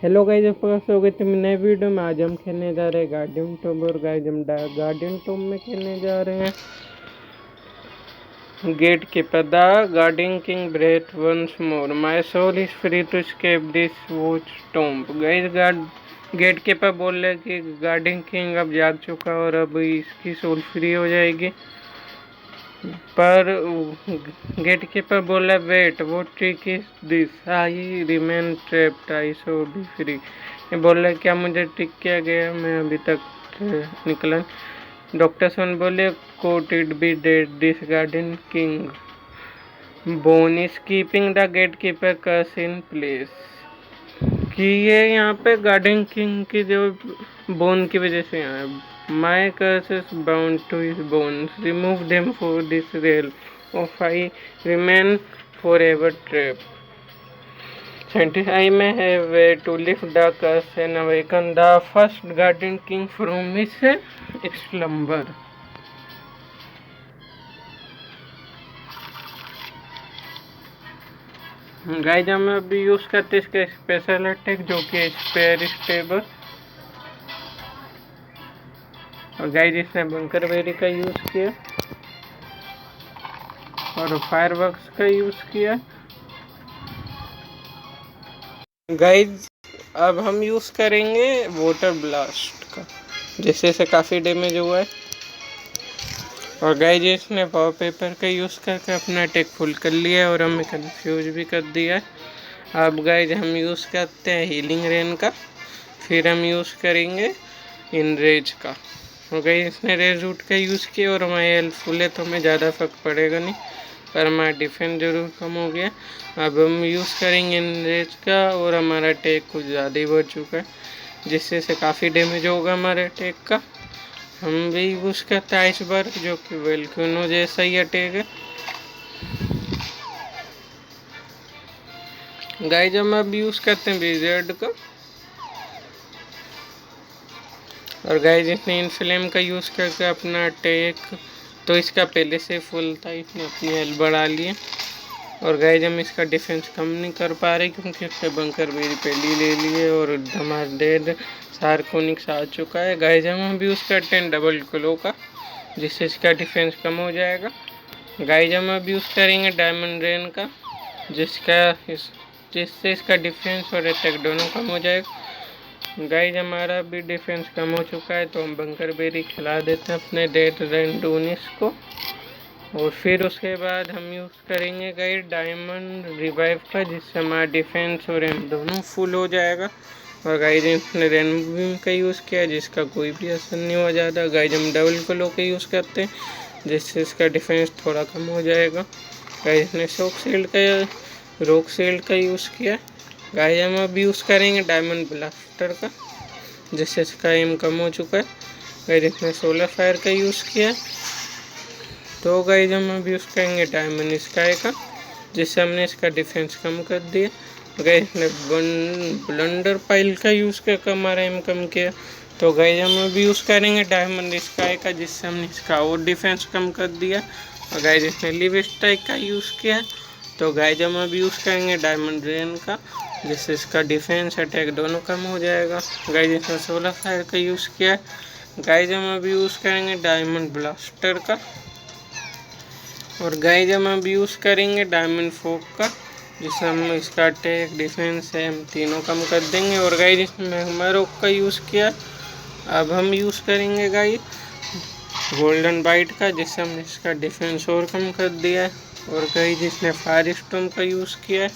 Hello guys, आपका स्वागत है नए वीडियो में। आज हम खेलने जा रहे हैं गार्डियन टॉम। और गाइस हम गार्डियन टॉम में खेलने जा रहे हैं gatekeeper the guardian king breath once more my soul is free to escape this watch tomb. Guys gatekeeper बोल रहे कि गार्डियन किंग अब जाग चुका और अब इसकी सोल फ्री हो जाएगी। पर गेट कीपर बोला वेट वो trick is this I remain trapped I so B free. ये बोल रहे क्या मुझे ट्रिक किया गया, मैं अभी तक निकला। डॉक्टर सन बोले could it be that this garden king bone is keeping the gatekeeper curse in place. कि ये यहाँ पे गार्डन किंग की जो बोन की वजह से यहाँ है। My curse is bound to his bones. Remove them for this realm of I remain forever trapped. Scientist, I may have a way to lift the curse and awaken the first Guardian King from his slumber. Guys हम अभी use करते हैं इसका special attack जो कि spare stable. और guys इसने bunker berry का यूज किया और फायरवर्क्स का यूज किया। गाइस अब हम यूज करेंगे वाटर ब्लास्ट का, जिससे से काफी डैमेज हुआ है। और गाइस इसने पावर पेपर का यूज करके अपना अटैक फुल कर लिया और हमें कंफ्यूज भी कर दिया है। अब गाइस हम यूज करते हैं हीलिंग रेन का, फिर हम यूज करेंगे इनरेज का। और गाइस इसने रेज रूट का यूज किया और हमारे हेल्पफुल है तो हमें ज़्यादा फर्क पड़ेगा नहीं, पर हमारा डिफेंस जरूर कम हो गया। अब हम यूज़ करेंगे इनरेज का और हमारा अटैक कुछ ज़्यादा ही बढ़ चुका है, जिससे से काफ़ी डैमेज होगा हमारे अटैक का। हम भी यूज़ करते हैं आइसबर्ग जो कि वेल्क्यूनो जैसा ही अटैक है। गाइस हम अब यूज़ करते हैं विज़र्ड का। और गाइस इसने इनफ्लेम का यूज़ करके अपना अटैक, तो इसका पहले से फुल था, इसने अपनी हेल्थ बढ़ा ली। और गाइस हम इसका डिफेंस कम नहीं कर पा रहे क्योंकि इसने बंकर बेरी पहले ले लिए और धमाधेड़ सार्कोनिक्स आ चुका है। गाइस हम भी यूज़ करते हैं डबल क्लो का, जिससे इसका डिफेंस कम हो जाएगा। गाइस हम अब यूज़ करेंगे डायमंड रेन का, जिससे इसका डिफेंस और अटैक दोनों कम हो जाएगा। गाइस हमारा भी डिफेंस कम हो चुका है तो हम बंकर बेरी खिला देते हैं अपने डेड रेंडोनिस को। और फिर उसके बाद हम यूज़ करेंगे गाइस डायमंड रिवाइव का, जिससे हमारा डिफेंस और एम दोनों फुल हो जाएगा। और गाइस इसने रेनबो बीम का यूज़ किया जिसका कोई भी असर नहीं हुआ ज़्यादा। गाइस हम डबल क्लो का यूज़ करते हैं जिससे इसका डिफेंस थोड़ा कम हो जाएगा। गाइस इसने शॉक शील्ड का रॉक शील्ड का यूज़ किया। गाइस हम अब यूज़ करेंगे डायमंड ब्लास्टर का, जिससे इसका एम कम हो चुका है। गाइस इसने सोलर फायर का यूज़ किया। तो गाइस हम अब यूज़ करेंगे डायमंड स्काई का, जिससे हमने इसका डिफेंस कम कर दिया। गाइस ने ब्लंडर पाइल का यूज़ करके हमारा एम कम किया। तो गाइस हम अब यूज़ करेंगे डायमंड स्काई का, जिससे हमने इसका और डिफेंस कम कर दिया। और गाइस इसने लिव स्ट्राइक का यूज़ किया। तो गाइस हम अब यूज़ करेंगे डायमंड रेन का, जिससे इसका डिफेंस अटैक दोनों कम हो जाएगा। गाइस इसने सोलर फायर का यूज़ किया। गाइस हम अब यूज़ करेंगे डायमंड ब्लास्टर का। और गाइस हम अब यूज़ करेंगे डायमंड फोक का, जिससे हम इसका अटैक डिफेंस है हम तीनों कम कर देंगे। और गाइस इसमें मैरोक का यूज़ किया। अब हम यूज़ करेंगे गाइस गोल्डन बाइट का, जिससे हमने इसका डिफेंस और कम कर दिया है। और गाइस इसने फायर स्टॉर्म का यूज़ किया है।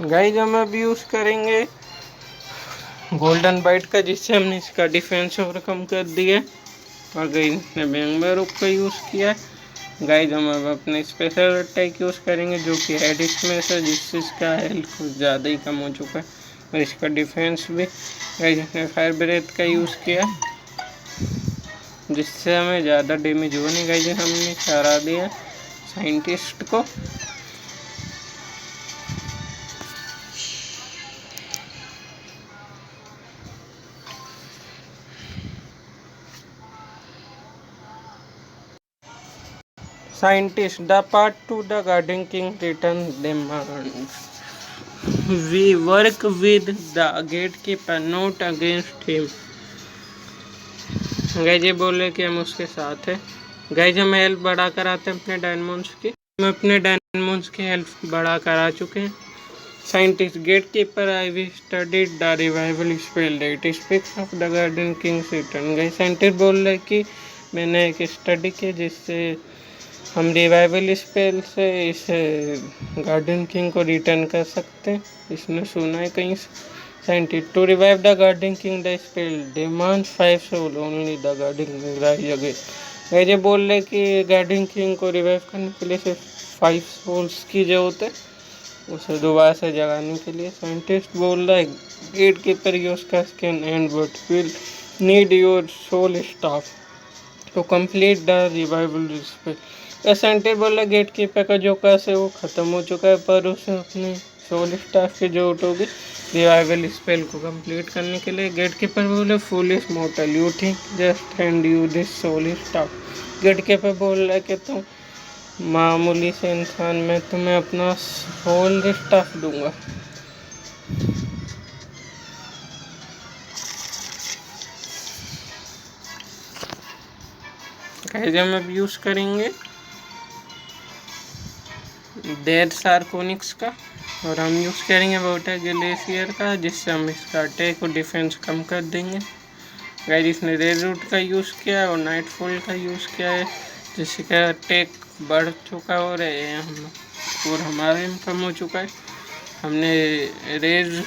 गाइस हम अब यूज़ करेंगे गोल्डन बाइट का, जिससे हमने इसका डिफेंस और कम कर दिया है। और गाइस इसने बैंगबैरोक का यूज़ किया है। गाइस हम अब अपने स्पेशल अटैक यूज़ करेंगे जो कि हेड स्मैश है, जिससे इसका हेल्थ कुछ ज़्यादा ही कम हो चुका है और इसका डिफेंस भी। गाइस इसने फायर ब्रेथ का यूज़ किया, जिससे हमें ज़्यादा डैमेज हुआ नहीं। गाइस हमने हरा दिया साइंटिस्ट को। Scientist, the part to the Garden King return demands. We work with the gatekeeper not against him. Guys ये बोल रहे कि हम उसके साथ हैं। गाइज हम हेल्प बढ़ा कर आते हैं अपने डायमंड्स की। हम अपने डायमंड्स की हेल्प बढ़ा कर आ चुके हैं। Scientist gatekeeper I we studied the revival spell that speaks of the garden king's return. Guys scientist बोल रहे कि मैंने एक स्टडी की जिससे हम रिवाइवल स्पेल से इस गार्डन किंग को रिटर्न कर सकते हैं। इसने सुना है कहीं से। Scientist to revive the garden king the spell demand 5 soul only the garden king rise again. ये बोल रहे कि गार्डन किंग को रिवाइव करने के लिए सिर्फ 5 सोल्स की जरूरत है उसे दोबारा से जगाने के लिए। साइंटिस्ट बोल रहा है गेट कीपर यूज का skin and but will need your soul staff to complete the revival spell. Scientist बोल रहा गेट कीपर का जो कर्स है वो ख़त्म हो चुका है पर उसे अपने सोल स्टाफ की जरूरत होगी रिवाइवल स्पेल को कंप्लीट करने के लिए। गेट कीपर बोले foolish mortal you think just hand you this soul staff. Gatekeeper बोल रहा है कि तुम मामूली से इंसान, मैं तुम्हें अपना सोल स्टाफ दूंगा। कैसे हम अब यूज़ करेंगे डेड सार्कोनिक्स का और हम यूज़ करेंगे वाटर ग्लेशियर का जिससे हम इसका अटैक और डिफेंस कम कर देंगे। गाइस इसने रेड रूट का यूज़ किया है और नाइटफॉल का यूज़ किया है जिसका अटैक बढ़ चुका हो रहे हैं हम और हमारा एम कम हो चुका है। हमने रेज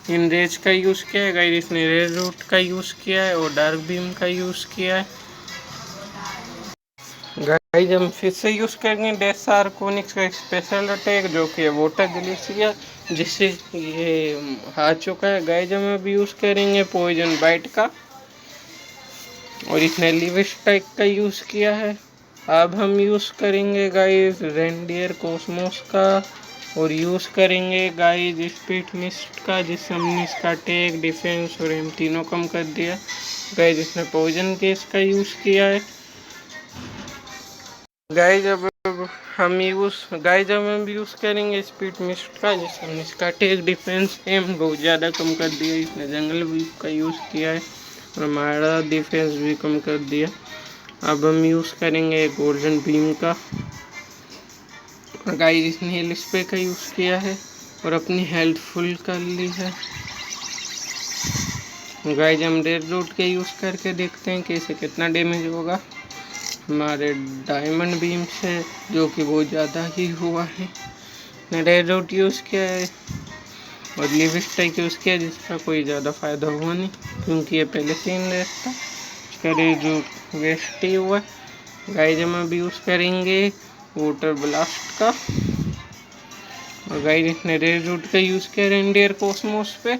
इन रेज का यूज़ किया है। गाइस इसने रेड रूट का यूज़ किया है और डार्क बीम का यूज़ किया है। गाइस हम फिर से यूज़ करेंगे डेथ सार्कोनिक्स का स्पेशल अटैक जो कि वाटर ग्लेशियर जिससे ये हार चुका है। गाइस हम अब यूज़ करेंगे पॉइजन बाइट का और इसने लिव स्ट्राइक का यूज़ किया है। अब हम यूज़ करेंगे गाइस रेंडियर कॉस्मोस का और यूज़ करेंगे गाइस स्पीड मिस्ट का जिससे हमने इसका अटैक डिफेंस और एम तीनों कम कर दिया। गाइस इसने पॉइजन केस का यूज़ किया है। गाइस अब हम यूज़ करेंगे स्पीड मिस्ट का जिससे हमने इसका अटैक डिफेंस एम बहुत ज़्यादा कम कर दिया। इसने जंगल वीप का यूज़ किया है और हमारा डिफेंस भी कम कर दिया। अब हम यूज़ करेंगे गोल्डन बीम का और गाइस इसने हिल स्प्रे का यूज़ किया है और अपनी हेल्थ फुल कर ली है। गाइस हम रेड रूट के यूज़ करके देखते हैं कि इसे कितना डैमेज होगा हमारे डायमंड बीम से जो कि बहुत ज़्यादा ही हुआ है। रेड रूट यूज़ किया है और लिव स्ट्राइक यूज़ किया जिसका कोई ज़्यादा फ़ायदा हुआ नहीं क्योंकि ये पहले से इन रेस था। इसका रेड रूट वेस्ट ही हुआ। गाइस हम अब यूज़ करेंगे वाटर ब्लास्ट का और गाइस इसने रेड रूट का यूज़ किया रेंडियर कॉस्मोस पे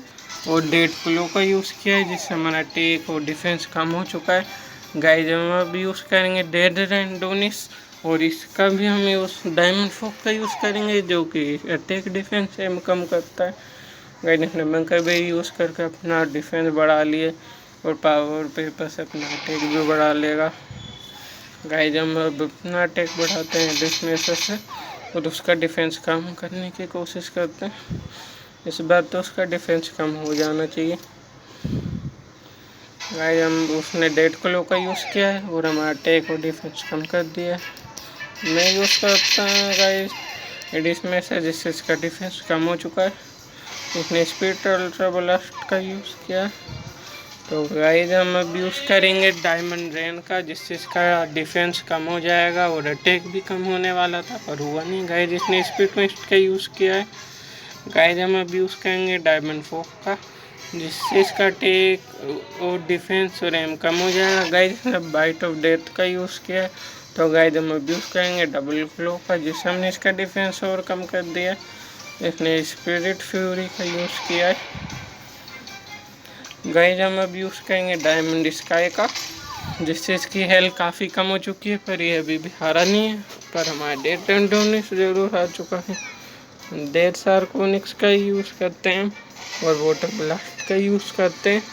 और डेड फ्लो का यूज़ किया है जिससे हमारा अटैक और डिफेंस कम हो चुका है। गाइस हम अब यूज़ करेंगे डेड रैंडोनिस और इसका भी हम यूज़ डायमंड फोक का यूज़ करेंगे जो कि अटैक डिफेंस एम कम करता है। गाइस इसने बंकर भी यूज़ करके अपना डिफेंस बढ़ा लिए और पावर पेपर से अपना अटैक भी बढ़ा लेगा। गाइस हम अब अपना अटैक बढ़ाते हैं डिस्मेसर से और उसका डिफेंस कम करने की कोशिश करते हैं। इस बार तो उसका डिफेंस कम हो जाना चाहिए। गाइस हम उसने डेड क्लो का यूज़ किया है और हमारा अटैक और डिफेंस कम कर दिया है। मैं यूज़ करता हूँ गाइस एडिस में से जिससे इसका डिफेंस कम हो चुका है। उसने स्पीड अल्ट्रा ब्लास्ट का यूज़ किया। तो गाइस हम अब यूज़ करेंगे डायमंड रेन का जिससे इसका डिफेंस कम हो जाएगा और अटैक भी कम होने वाला था पर हुआ नहीं। गाइस इसने स्पीड मिस्ट का यूज़ किया है। गाइस हम अब यूज़ करेंगे डायमंड फोक का जिससे इसका अटैक और डिफेंस और एम कम हो जाएगा। गाइस इसने बाइट ऑफ डेथ का यूज़ किया है। तो गाइस हम अब यूज़ करेंगे डबल फ्लो का जिससे हमने इसका डिफेंस और कम कर दिया। इसने स्पिरिट फ्यूरी का यूज़ किया है। गाइस हम अब यूज़ करेंगे डायमंड स्काई का जिससे इसकी हेल्थ काफ़ी कम हो चुकी है पर ये अभी भी हारा नहीं है पर हमारा डेड रैंडोनिस ज़रूर हार चुका है। डेड सार्कोनिक्स का यूज़ करते हैं और वाटर ब्लास्ट का यूज़ करते हैं।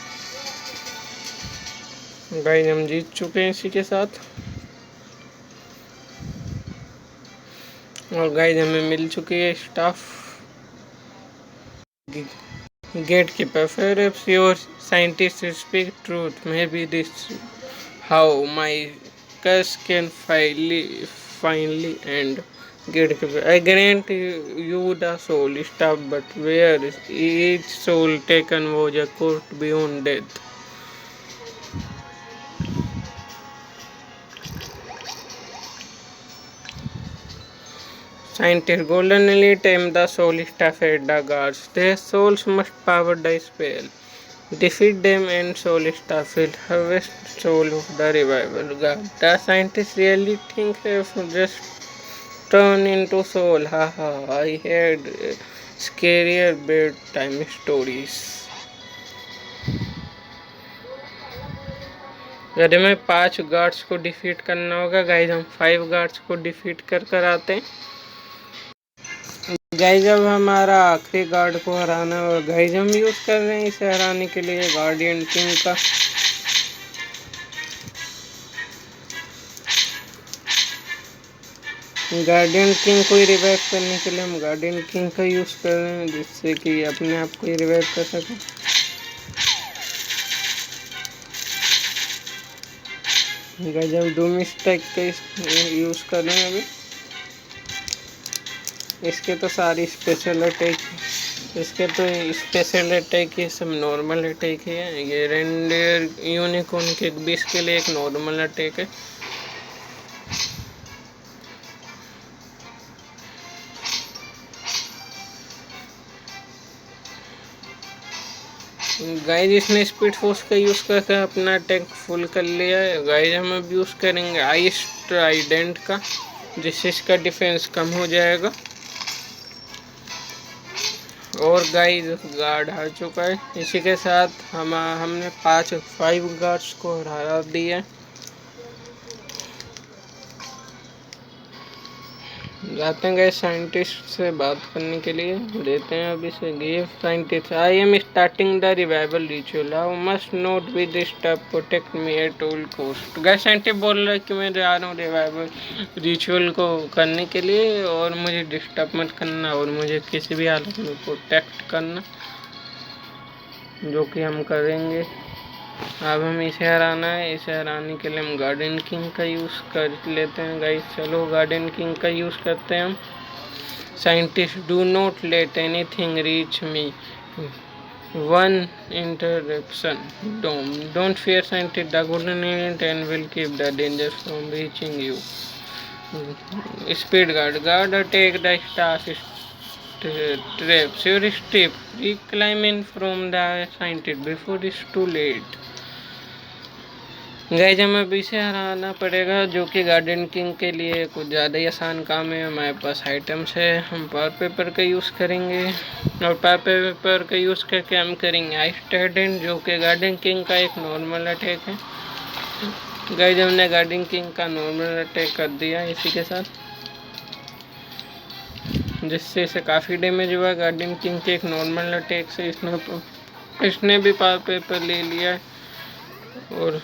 गाइस हम जीत चुके हैं इसी के साथ और गाइस हमें मिल चुकी है staff gatekeeper. Perhaps your scientists speak truth. Maybe this how my curse can finally end. Gatekeeper. I grant you the soul stuff, but where is each soul taken was a court beyond death. Scientist Golden Elite aim the soul staff at the guards. Their souls must power the spell. Defeat them and soul staff will harvest soul of the revival god. The scientists really think if just turn into soul. Haha, I had scarier bedtime stories. यदि हमें 5 guards को defeat करना होगा guys, हम 5 guards को defeat कर आते हैं गाइज। अब हमारा आखिरी गार्ड को हराना और गाइज हम यूज कर रहे हैं इसे हराने के लिए गार्डियन किंग का। गार्डियन किंग को ही रिवाइव करने के लिए हम गार्डियन किंग का यूज कर रहे हैं, जिससे कि अपने आप को ही रिवाइव कर सके। गाइज हम डूम स्टैक का यूज कर रहे हैं अभी। इसके तो सारी स्पेशल अटैक, इसके तो स्पेशल अटैक ये सब नॉर्मल अटैक है। ये रेंडर यूनिकॉर्न के 20 के लिए एक नॉर्मल अटैक है। गाइज इसने स्पीड फोर्स का यूज करके अपना अटैक फुल कर लिया है। गाइज हम अब यूज करेंगे आइस ट्राइडेंट का, जिससे इसका डिफेंस कम हो जाएगा। और गाइज गार्ड हार चुका है। इसी के साथ हमने 5 गार्ड्स को हरा दिया। जाते हैं गए साइंटिस्ट से बात करने के लिए, देते हैं अभी से give scientist. I am starting the revival ritual, how must note be disturb, protect me at all cost. गए साइंटिस्ट बोल रहे हैं कि मैं जा रहा हूँ रिवाइवल रिचुअल को करने के लिए और मुझे डिस्टर्ब मत करना और मुझे किसी भी हालत में प्रोटेक्ट करना, जो कि हम करेंगे। अब हम इसे हराना है। इसे हराने के लिए हम गार्डन किंग का यूज़ कर लेते हैं गाइस। चलो गार्डन किंग का यूज़ करते हैं हम। Scientist do not let anything reach me, one interruption don't fear scientist, the golden and will keep the danger from reaching you. Speed guard attack the staff traps your step, reclaiming from the scientist before it's too late। Guys हमें अभी से हराना पड़ेगा, जो कि garden king के लिए कुछ ज़्यादा ही आसान काम है। हमारे पास आइटम्स है, हम पावर पेपर का यूज़ करेंगे और पावर पेपर का यूज़ करके हम करेंगे आइस ट्राइडेंट, जो कि गार्डन किंग का एक नॉर्मल अटैक है। गाइज हमने गार्डन किंग का नॉर्मल अटैक कर दिया इसी के साथ, जिससे इसे काफ़ी डैमेज हुआ। गार्डन किंग के एक नॉर्मल अटैक से इसने भी पावर पेपर ले लिया और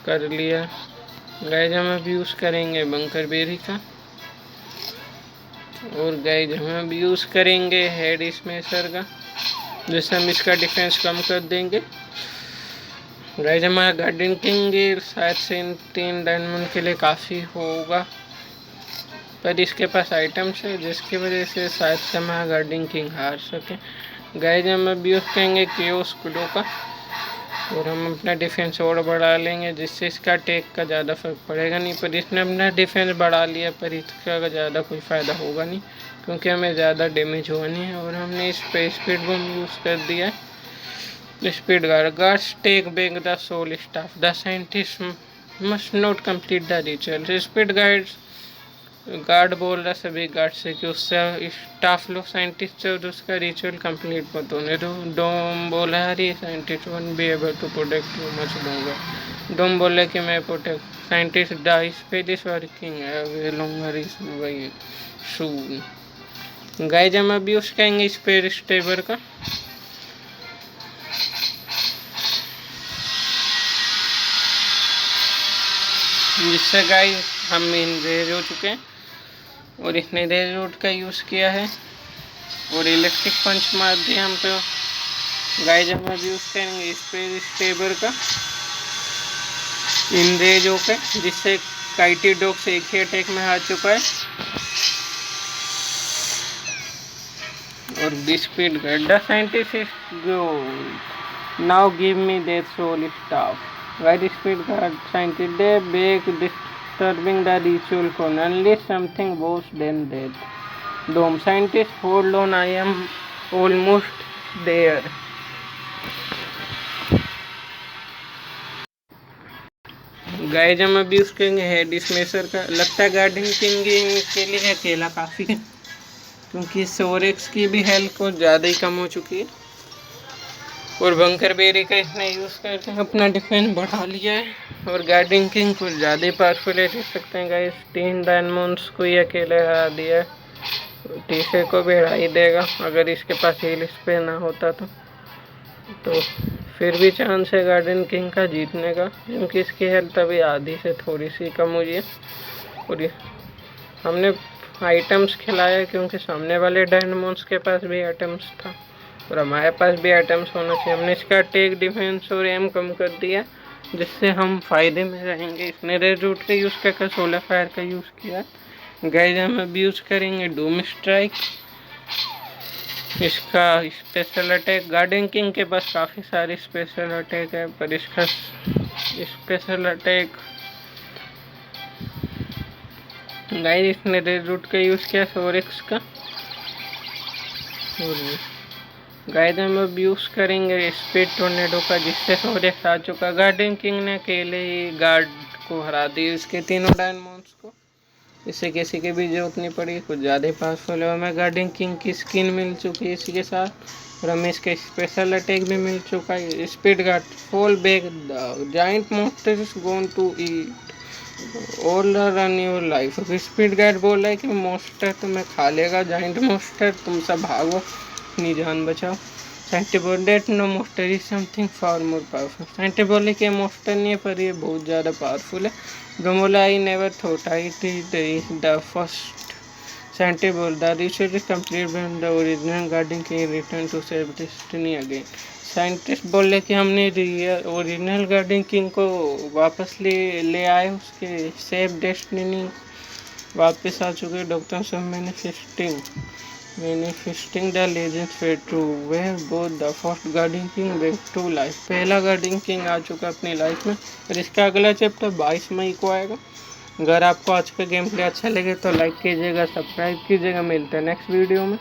कर लिया। गाइज हम अब यूज़ करेंगे बंकर बेरी का और गाइज हम अब यूज़ करेंगे हेड स्मैशर का, जिससे हम इसका डिफेंस कम कर देंगे। गाइज हमारा गार्डन किंग शायद से 3 डायमंड के लिए काफ़ी होगा, पर इसके पास आइटम्स है जिसकी वजह से शायद से हमारा गार्डन किंग हार सके। गाइज हम अब यूज़ करेंगे केओस क्लो का और हम अपना डिफेंस और बढ़ा लेंगे, जिससे इसका अटैक का ज़्यादा फर्क पड़ेगा नहीं। पर इसने अपना डिफेंस बढ़ा लिया, पर इसका ज़्यादा कोई फ़ायदा होगा नहीं, क्योंकि हमें ज़्यादा डैमेज हुआ नहीं है। और हमने इस पर स्पीड बम यूज़ कर दिया है। Speed guards take back the soul staff, the scientist must not complete the ritual. Speed guard बोल रहा सभी गार्ड से कि उससे स्टाफ लोग साइंटिस्ट से उसका रिचुअल कंप्लीट मत होने दो। डोम बोला अरे scientist one be able to protect you much दूंगा। डोम बोले कि मैं protect scientist the space is working longer is वही सून। गाइज हम अभी यूज करेंगे स्पेस स्टेबर का, जिससे गाइज हम इन रेज हो चुके हैं और इसने रेज रोड का यूज़ किया है। और इलेक्ट्रिक पंच माध्यम पे गाइज हम अब यूज़ करेंगे स्पेबर का इन रेजों के, जिससे काइटी डॉग्स एक ही अटैक में आ चुका है। और speed guard the scientist go now give me their soul staff guide speed guard scientist they back disturbing the ritual con unless something worse than death. Dome scientist hold on, I am almost there. Guys हम अभी use करेंगे head स्मेशर का। लगता है garden king के लिए अकेला काफ़ी है, क्योंकि सोरेक्स की भी हेल्थ कुछ ज़्यादा ही कम हो चुकी है। और बंकर बेरी का इसने यूज़ करके अपना डिफेंस बढ़ा लिया है। और गार्डन किंग कुछ ज़्यादा ही पावरफुल है, देख सकते हैं गाइस। 3 डायमंड्स को ही अकेले हरा दिया है। तीसरे को भी हरा ही देगा अगर इसके पास हील स्प्रे ना होता तो फिर भी चांस है गार्डन किंग का जीतने का, क्योंकि इसकी हेल्थ अभी आधी से थोड़ी सी कम हुई है। और हमने आइटम्स खिलाया क्योंकि सामने वाले डायमंड्स के पास भी आइटम्स था और हमारे पास भी आइटम्स होना चाहिए। हमने इसका अटैक, डिफेंस और एम कम कर दिया, जिससे हम फायदे में रहेंगे। इसने रेड रूट का यूज़ करके सोलर फायर का यूज़ किया। गाइस हम अभी यूज़ करेंगे डूम स्ट्राइक। इसका स्पेशल अटैक, गार्डन किंग के पास काफ़ी सारे स्पेशल अटैक है, पर इसका स्पेशल अटैक गाइस इसने रेड रूट का यूज़ किया सोरेक्स का। और गाइस हम अब यूज़ करेंगे स्पीड टोर्नेडो का, जिससे सोरेक्स आ चुका। गार्डन किंग ने अकेले ही गार्ड को हरा दी, इसके तीनों डायमंड्स को। इससे किसी की भी जरूरत नहीं पड़ी, कुछ ज़्यादा पावरफुल है। हमें गार्डन किंग की स्किन मिल चुकी है इसी के साथ, और हमें इसका स्पेशल अटैक भी मिल चुका है। Speed guard fall back, the giant monster is gone to eat all run your life. Speed guard बोल रहा है कि मॉन्स्टर तुम्हें खा लेगा, जायंट मॉन्स्टर, तुम सब भागो, अपनी जान बचाओ। साइंटिस्ट बोल that no monster is something far more powerful. Scientist बोले कि मॉन्स्टर नहीं है, पर ये बहुत ज़्यादा पावरफुल है। Romola, I never thought it is the first. Scientist बोल the research is complete when the original Guardian King return to save destiny again. Scientist बोले कि हमने ओरिजिनल गार्डियन किंग को वापस ले आए, उसके सेव डेस्टिनी वापस आ चुके। डॉक्टर सब manifesting the legend fade true where both the first guardian king back to life. पहला गार्डियन किंग आ चुका अपनी लाइफ में, और इसका अगला चैप्टर 22 मई को आएगा। अगर आपको आज का गेम प्ले अच्छा लगे तो लाइक कीजिएगा, सब्सक्राइब कीजिएगा। मिलते हैं नेक्स्ट वीडियो में।